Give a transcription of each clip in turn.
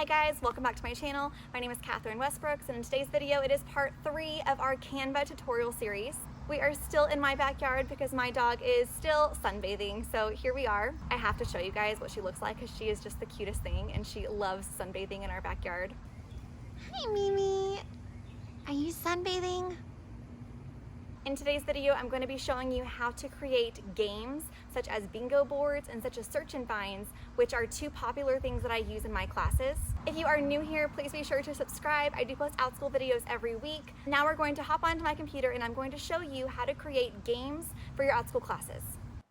guys, welcome back to my channel. My name is Catherine Westbrooks, and in today's video it is part 3 of our Canva tutorial series. We are still in my backyard because my dog is still sunbathing, so here we are. I have to show you guys what she looks like because she is just the cutest thing and she loves sunbathing in our backyard. Hi Mimi! Are you sunbathing? In today's video, I'm going to be showing you how to create games such as bingo boards and such as search and finds, which are two popular things that I use in my classes. If you are new here, please be sure to subscribe. I do post Outschool videos every week. Now we're going to hop onto my computer and I'm going to show you how to create games for your Outschool classes.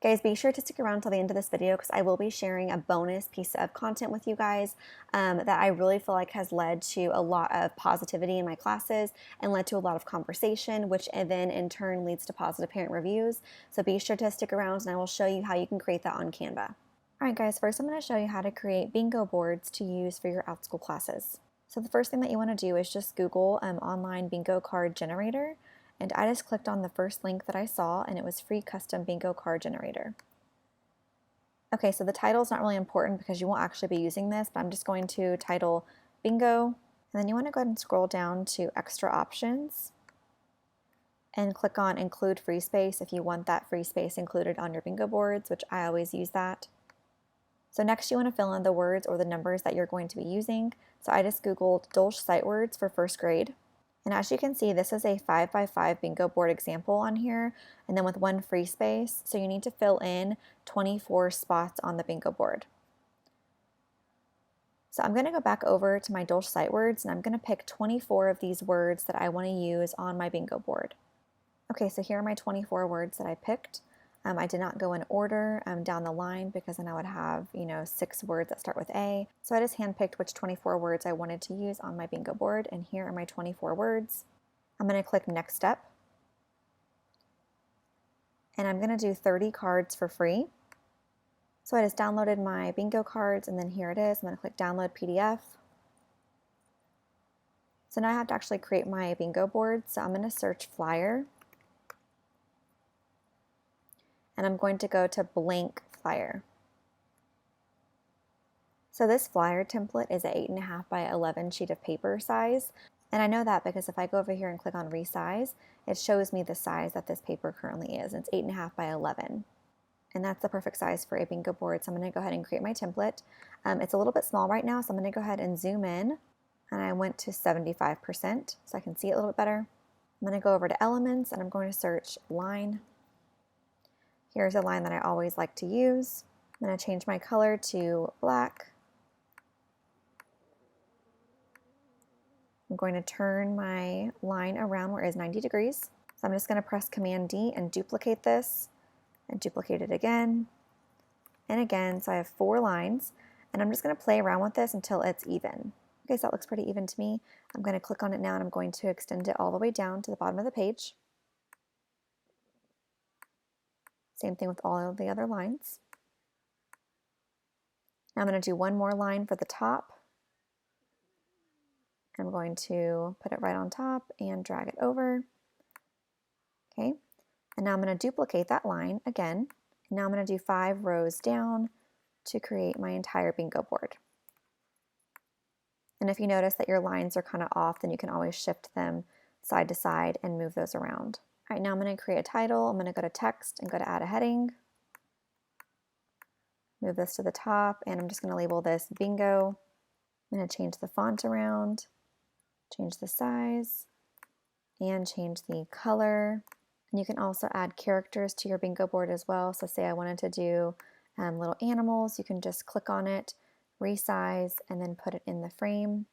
Guys, be sure to stick around till the end of this video because I will be sharing a bonus piece of content with you guys that I really feel like has led to a lot of positivity in my classes and led to a lot of conversation, which then in turn leads to positive parent reviews. So be sure to stick around and I will show you how you can create that on Canva. Alright guys, first I'm going to show you how to create bingo boards to use for your Outschool classes. So the first thing that you want to do is just Google online bingo card generator. And I just clicked on the first link that I saw and it was free custom bingo card generator. Okay, so the title is not really important because you won't actually be using this, but I'm just going to title bingo. And then you want to go ahead and scroll down to extra options and click on include free space if you want that free space included on your bingo boards, which I always use that. So next you want to fill in the words or the numbers that you're going to be using. So I just Googled Dolch sight words for first grade. And as you can see, this is a 5x5 bingo board example on here, and then with one free space. So you need to fill in 24 spots on the bingo board. So I'm going to go back over to my Dolch sight words, and I'm going to pick 24 of these words that I want to use on my bingo board. Okay, so here are my 24 words that I picked. I did not go in order down the line because then I would have, 6 words that start with A. So I just handpicked which 24 words I wanted to use on my bingo board, and here are my 24 words. I'm going to click Next Step, and I'm going to do 30 cards for free. So I just downloaded my bingo cards, and then here it is. I'm going to click Download PDF. So now I have to actually create my bingo board, so I'm going to search flyer. And I'm going to go to blank flyer. So this flyer template is an 8.5 by 11 sheet of paper size. And I know that because if I go over here and click on resize, it shows me the size that this paper currently is. It's 8.5 by 11. And that's the perfect size for a bingo board. So I'm going to go ahead and create my template. It's a little bit small right now, so I'm going to go ahead and zoom in. And I went to 75% so I can see it a little bit better. I'm going to go over to elements and I'm going to search line. Here's a line that I always like to use. I'm going to change my color to black. I'm going to turn my line around where it is 90 degrees. So I'm just going to press Command D and duplicate this, and duplicate it again, and again. So I have 4 lines, and I'm just going to play around with this until it's even. Okay, so that looks pretty even to me. I'm going to click on it now, and I'm going to extend it all the way down to the bottom of the page. Same thing with all of the other lines. Now I'm going to do one more line for the top. I'm going to put it right on top and drag it over. Okay, and now I'm going to duplicate that line again. And now I'm going to do 5 rows down to create my entire bingo board. And if you notice that your lines are kind of off, then you can always shift them side to side and move those around. All right, now I'm going to create a title. I'm going to go to text and go to add a heading. Move this to the top, and I'm just going to label this bingo. I'm going to change the font around, change the size, and change the color. And you can also add characters to your bingo board as well. So say I wanted to do little animals, you can just click on it, resize, and then put it in the frame.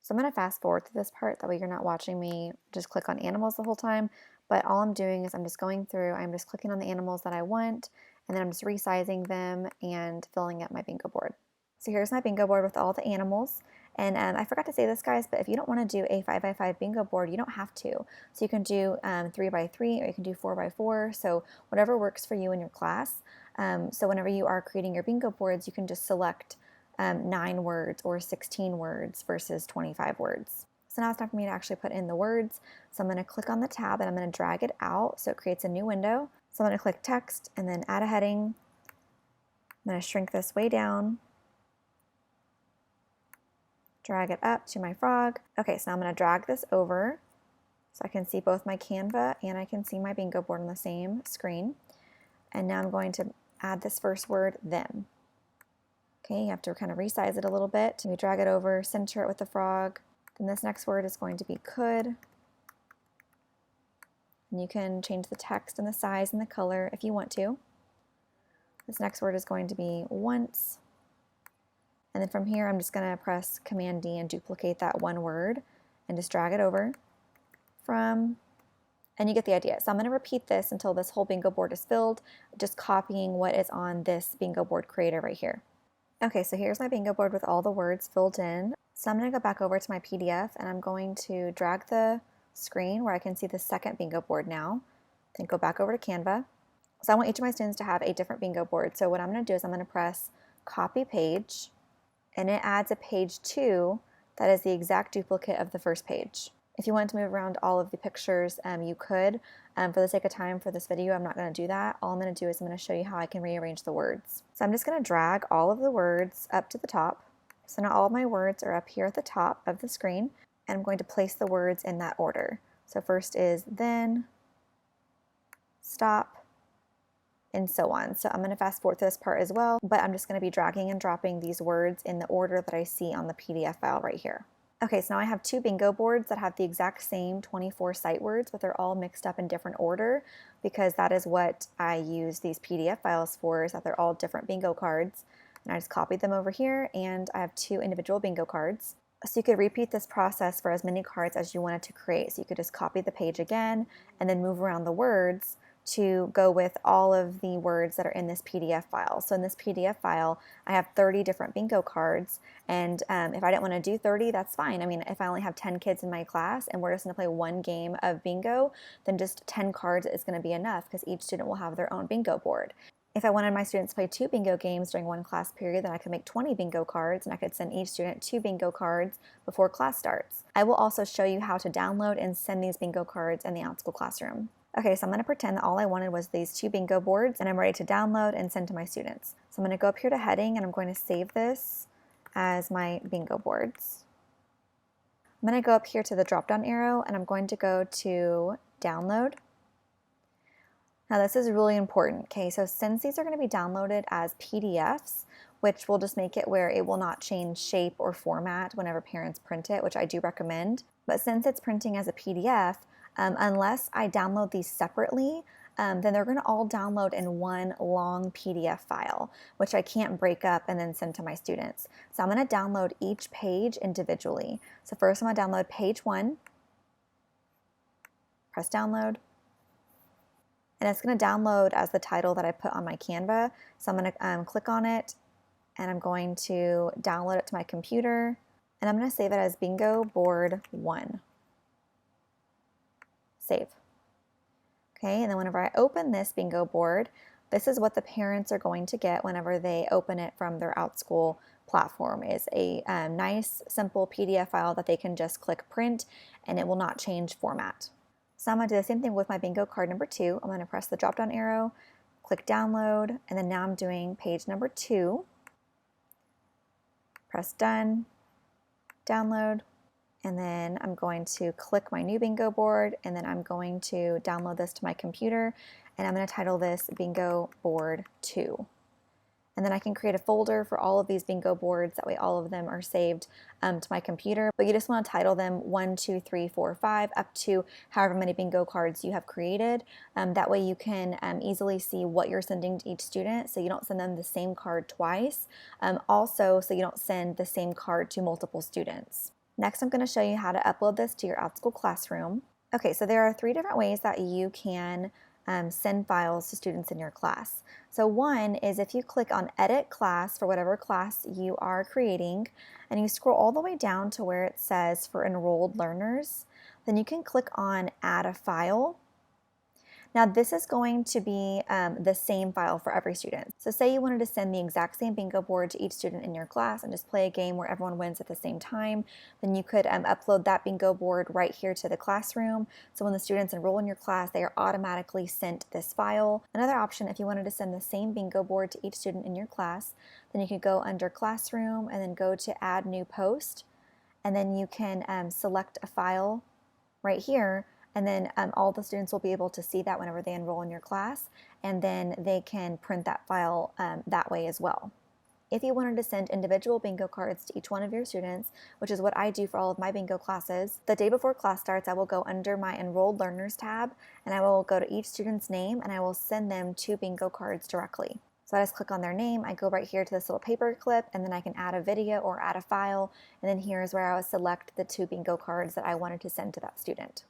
So I'm going to fast forward to this part, that way you're not watching me just click on animals the whole time. But all I'm doing is I'm just going through, I'm just clicking on the animals that I want, and then I'm just resizing them and filling up my bingo board. So here's my bingo board with all the animals. And I forgot to say this, guys, but if you don't want to do a 5x5 bingo board, you don't have to. So you can do 3x3 or you can do 4x4. So whatever works for you in your class. So whenever you are creating your bingo boards, you can just select 9 words or 16 words versus 25 words. So now it's time for me to actually put in the words. So I'm going to click on the tab and I'm going to drag it out so it creates a new window. So I'm going to click text and then add a heading. I'm going to shrink this way down. drag it up to my frog. Okay, so I'm going to drag this over so I can see both my Canva and I can see my bingo board on the same screen. And now I'm going to add this first word, them. Okay, you have to kind of resize it a little bit. We drag it over, center it with the frog. Then this next word is going to be could. And you can change the text and the size and the color if you want to. This next word is going to be once. And then from here, I'm just going to press Command D and duplicate that one word and just drag it over from, and you get the idea. So I'm going to repeat this until this whole bingo board is filled, just copying what is on this bingo board creator right here. Okay, so here's my bingo board with all the words filled in. So I'm going to go back over to my PDF and I'm going to drag the screen where I can see the second bingo board now. Then go back over to Canva. So I want each of my students to have a different bingo board. So what I'm going to do is I'm going to press copy page, and it adds a page 2 that is the exact duplicate of the first page. If you want to move around all of the pictures, you could. For the sake of time for this video, I'm not going to do that. All I'm going to do is I'm going to show you how I can rearrange the words. So I'm just going to drag all of the words up to the top. So now all of my words are up here at the top of the screen, and I'm going to place the words in that order. So first is then, stop, and so on. So I'm going to fast forward to this part as well, but I'm just going to be dragging and dropping these words in the order that I see on the PDF file right here. Okay, so now I have 2 bingo boards that have the exact same 24 sight words, but they're all mixed up in different order because that is what I use these PDF files for, is that they're all different bingo cards. And I just copied them over here, and I have 2 individual bingo cards. So you could repeat this process for as many cards as you wanted to create. So you could just copy the page again and then move around the words to go with all of the words that are in this PDF file. So in this PDF file, I have 30 different bingo cards, and if I didn't want to do 30, that's fine. I mean, if I only have 10 kids in my class and we're just going to play one game of bingo, then just 10 cards is going to be enough because each student will have their own bingo board. If I wanted my students to play 2 bingo games during one class period, then I could make 20 bingo cards, and I could send each student 2 bingo cards before class starts. I will also show you how to download and send these bingo cards in the Outschool classroom. Okay, so I'm going to pretend that all I wanted was these 2 bingo boards, and I'm ready to download and send to my students. So I'm going to go up here to heading, and I'm going to save this as my bingo boards. I'm going to go up here to the drop-down arrow, and I'm going to go to download. Now this is really important. Okay, so since these are going to be downloaded as PDFs, which will just make it where it will not change shape or format whenever parents print it, which I do recommend. But since it's printing as a PDF, unless I download these separately, then they're going to all download in one long PDF file, which I can't break up and then send to my students. So I'm going to download each page individually. So first I'm going to download page 1, press download, and it's going to download as the title that I put on my Canva. So I'm going to click on it, and I'm going to download it to my computer, and I'm going to save it as Bingo Board 1. Save. Okay, and then whenever I open this bingo board, this is what the parents are going to get whenever they open it from their Outschool platform. Is a nice, simple PDF file that they can just click print, and it will not change format. So I'm going to do the same thing with my bingo card number 2. I'm going to press the drop-down arrow, click download, and then now I'm doing page number 2. Press done, download. And then I'm going to click my new bingo board, and then I'm going to download this to my computer, and I'm going to title this Bingo Board 2. And then I can create a folder for all of these bingo boards. That way all of them are saved to my computer. But you just want to title them 1, 2, 3, 4, 5, up to however many bingo cards you have created. That way you can easily see what you're sending to each student, so you don't send them the same card twice. Also, so you don't send the same card to multiple students. Next, I'm going to show you how to upload this to your Outschool classroom. Okay, so there are 3 different ways that you can send files to students in your class. So one is if you click on Edit Class for whatever class you are creating, and you scroll all the way down to where it says for enrolled learners, then you can click on Add a File. Now this is going to be the same file for every student. So say you wanted to send the exact same bingo board to each student in your class and just play a game where everyone wins at the same time, then you could upload that bingo board right here to the classroom. So when the students enroll in your class, they are automatically sent this file. Another option, if you wanted to send the same bingo board to each student in your class, then you could go under Classroom and then go to Add New Post. and then you can select a file right here, and then all the students will be able to see that whenever they enroll in your class, and then they can print that file that way as well. If you wanted to send individual bingo cards to each one of your students, which is what I do for all of my bingo classes, the day before class starts, I will go under my Enrolled Learners tab, and I will go to each student's name, and I will send them 2 bingo cards directly. So I just click on their name, I go right here to this little paper clip, and then I can add a video or add a file, and then here's where I will select the 2 bingo cards that I wanted to send to that student.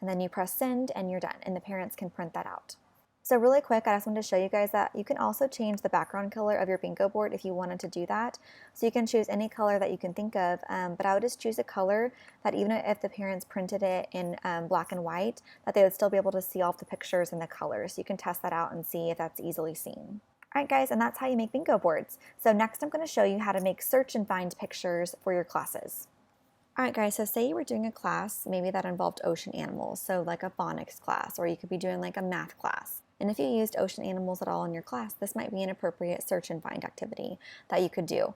And then you press send, and you're done, and the parents can print that out. So really quick, I just wanted to show you guys that you can also change the background color of your bingo board if you wanted to do that. So you can choose any color that you can think of, but I would just choose a color that even if the parents printed it in black and white, that they would still be able to see all of the pictures and the colors. So you can test that out and see if that's easily seen. All right, guys, and that's how you make bingo boards. So next I'm going to show you how to make search and find pictures for your classes. All right, guys, so say you were doing a class, maybe that involved ocean animals, so like a phonics class, or you could be doing like a math class. And if you used ocean animals at all in your class, this might be an appropriate search and find activity that you could do.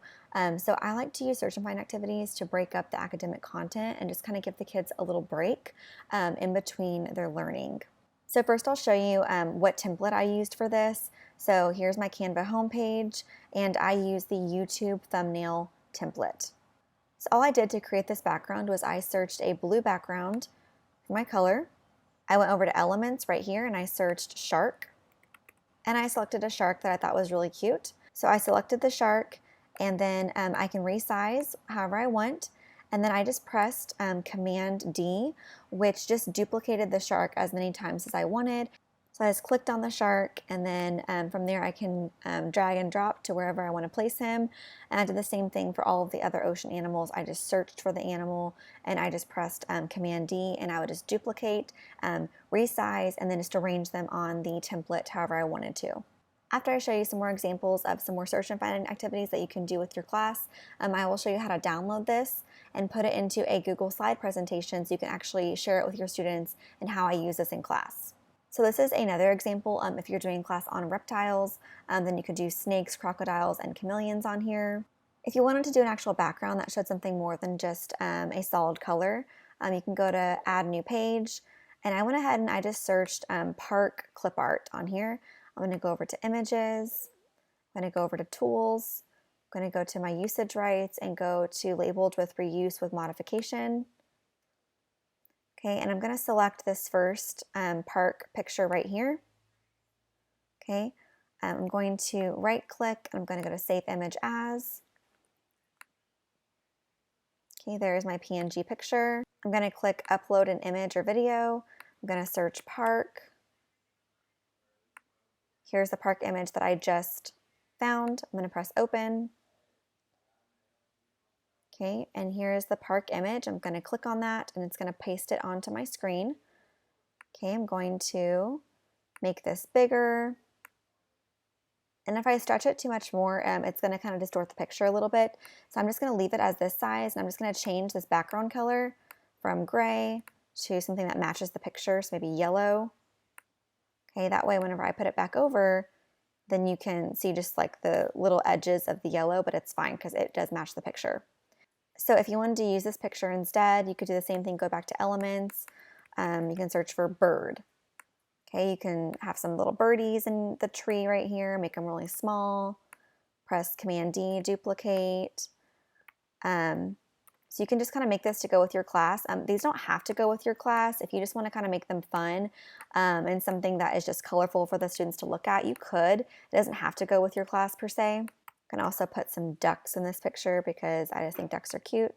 So I like to use search and find activities to break up the academic content and just kind of give the kids a little break in between their learning. So first I'll show you what template I used for this. So here's my Canva homepage, and I use the YouTube thumbnail template. So all I did to create this background was I searched a blue background for my color. I went over to elements right here and I searched shark, and I selected a shark that I thought was really cute. So I selected the shark, and then I can resize however I want, and then I just pressed Command D, which just duplicated the shark as many times as I wanted. So I just clicked on the shark, and then from there I can drag and drop to wherever I want to place him. And I did the same thing for all of the other ocean animals. I just searched for the animal, and I just pressed Command D, and I would just duplicate, resize, and then just arrange them on the template however I wanted to. After I show you some more examples of some more search and find activities that you can do with your class, I will show you how to download this and put it into a Google slide presentation so you can actually share it with your students and how I use this in class. So this is another example. If you're doing class on reptiles, then you could do snakes, crocodiles, and chameleons on here. If you wanted to do an actual background that showed something more than just a solid color, you can go to Add New Page, and I went ahead and I just searched Park Clip Art on here. I'm going to go over to Images, I'm going to go over to Tools, I'm going to go to my usage rights and go to Labeled with Reuse with Modification. Okay, and I'm going to select this first park picture right here. Okay, I'm going to right click, and I'm going to go to Save Image As. Okay, there's my PNG picture. I'm going to click Upload an Image or Video. I'm going to search Park. Here's the park image that I just found. I'm going to press Open. Okay, and here's the park image. I'm going to click on that, and it's going to paste it onto my screen. Okay, I'm going to make this bigger. And if I stretch it too much more, it's going to kind of distort the picture a little bit. So I'm just going to leave it as this size, and I'm just going to change this background color from gray to something that matches the picture, so maybe yellow. Okay, that way whenever I put it back over, then you can see just like the little edges of the yellow, but it's fine because it does match the picture. So if you wanted to use this picture instead, you could do the same thing, go back to Elements. You can search for bird. Okay, you can have some little birdies in the tree right here, make them really small. Press Command D, duplicate. So you can just kind of make this to go with your class. These don't have to go with your class. If you just want to kind of make them fun and something that is just colorful for the students to look at, you could. It doesn't have to go with your class per se. I can also put some ducks in this picture because I just think ducks are cute.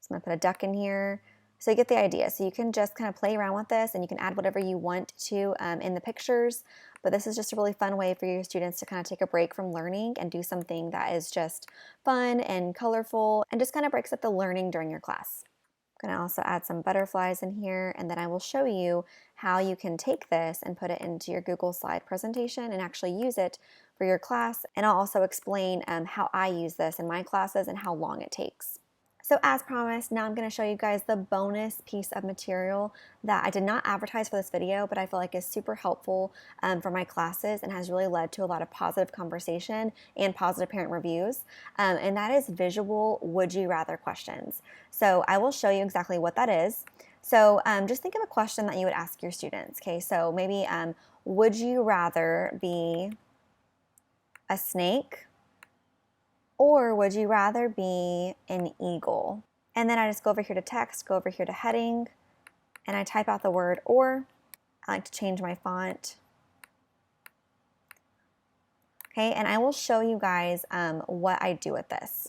So I'm going to put a duck in here. So you get the idea. So you can just kind of play around with this, and you can add whatever you want to in the pictures. But this is just a really fun way for your students to kind of take a break from learning and do something that is just fun and colorful and just kind of breaks up the learning during your class. I'm going to also add some butterflies in here, and then I will show you how you can take this and put it into your Google slide presentation and actually use it for your class. And I'll also explain how I use this in my classes and how long it takes. So as promised, now I'm going to show you guys the bonus piece of material that I did not advertise for this video, but I feel like is super helpful for my classes and has really led to a lot of positive conversation and positive parent reviews. And that is visual would you rather questions. So I will show you exactly what that is. So just think of a question that you would ask your students. Okay, so maybe would you rather be a snake? Or would you rather be an eagle? And then I just go over here to text, go over here to heading, and I type out the word or. I like to change my font. Okay, and I will show you guys what I do with this.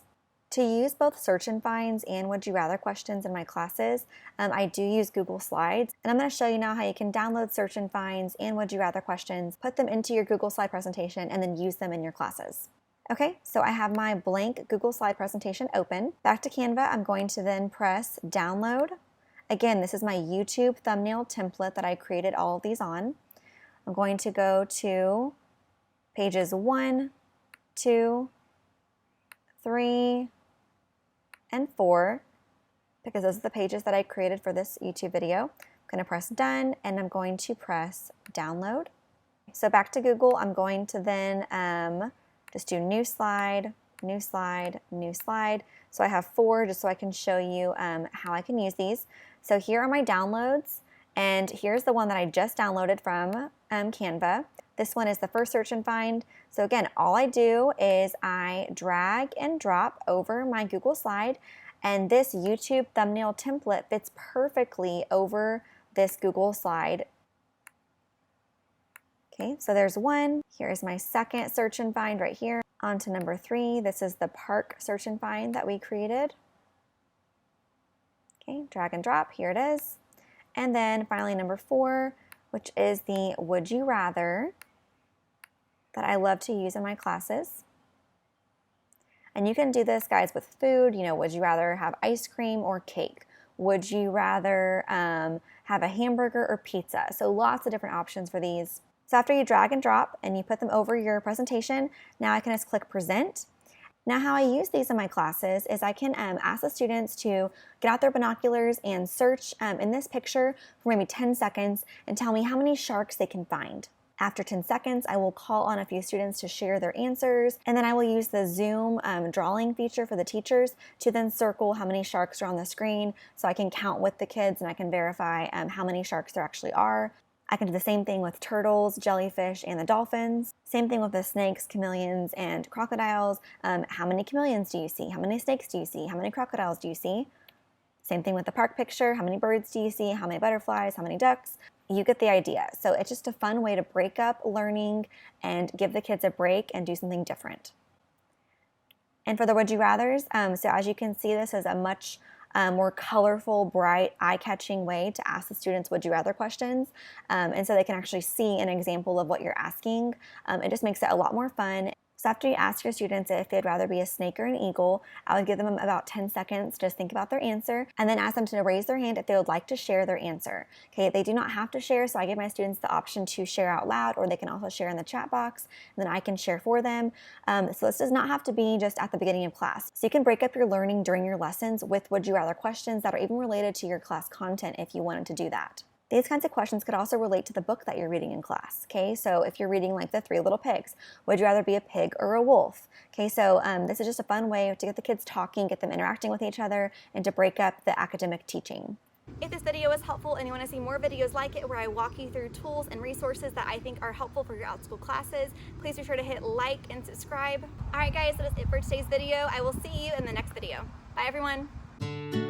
To use both search and finds and would you rather questions in my classes, I do use Google Slides. And I'm going to show you now how you can download search and finds and would you rather questions, put them into your Google Slide presentation, and then use them in your classes. Okay, so I have my blank Google Slide presentation open. Back to Canva, I'm going to then press download. Again, this is my YouTube thumbnail template that I created all of these on. I'm going to go to pages 1, 2, 3, and 4, because those are the pages that I created for this YouTube video. I'm going to press done, and I'm going to press download. So back to Google, I'm going to then just do new slide, new slide, new slide. So I have 4 just so I can show you how I can use these. So here are my downloads, and here's the one that I just downloaded from Canva. This one is the first search and find. So again, all I do is I drag and drop over my Google Slide, and this YouTube thumbnail template fits perfectly over this Google Slide. Okay, so there's one. Here's my second search and find right here. On to number 3. This is the park search and find that we created. Okay, drag and drop. Here it is. And then finally number 4, which is the would you rather that I love to use in my classes. And you can do this, guys, with food. You know, would you rather have ice cream or cake? Would you rather have a hamburger or pizza? So lots of different options for these. So after you drag and drop and you put them over your presentation, now I can just click present. Now how I use these in my classes is I can ask the students to get out their binoculars and search in this picture for maybe 10 seconds and tell me how many sharks they can find. After 10 seconds, I will call on a few students to share their answers, and then I will use the Zoom drawing feature for the teachers to then circle how many sharks are on the screen so I can count with the kids and I can verify how many sharks there actually are. I can do the same thing with turtles, jellyfish, and the dolphins. Same thing with the snakes, chameleons, and crocodiles. How many chameleons do you see? How many snakes do you see? How many crocodiles do you see? Same thing with the park picture. How many birds do you see? How many butterflies? How many ducks? You get the idea. So it's just a fun way to break up learning and give the kids a break and do something different. And for the would you rathers, so as you can see, this is a much more colorful, bright, eye-catching way to ask the students would you rather questions. And so they can actually see an example of what you're asking. It just makes it a lot more fun. So after you ask your students if they'd rather be a snake or an eagle, I would give them about 10 seconds to just think about their answer and then ask them to raise their hand if they would like to share their answer. Okay, they do not have to share, so I give my students the option to share out loud, or they can also share in the chat box, and then I can share for them. So this does not have to be just at the beginning of class. So you can break up your learning during your lessons with would you rather questions that are even related to your class content if you wanted to do that. These kinds of questions could also relate to the book that you're reading in class, okay? So if you're reading like The 3 Little Pigs, would you rather be a pig or a wolf? Okay, so this is just a fun way to get the kids talking, get them interacting with each other, and to break up the academic teaching. If this video was helpful and you want to see more videos like it where I walk you through tools and resources that I think are helpful for your Outschool classes, please be sure to hit like and subscribe. All right, guys, that is it for today's video. I will see you in the next video. Bye, everyone.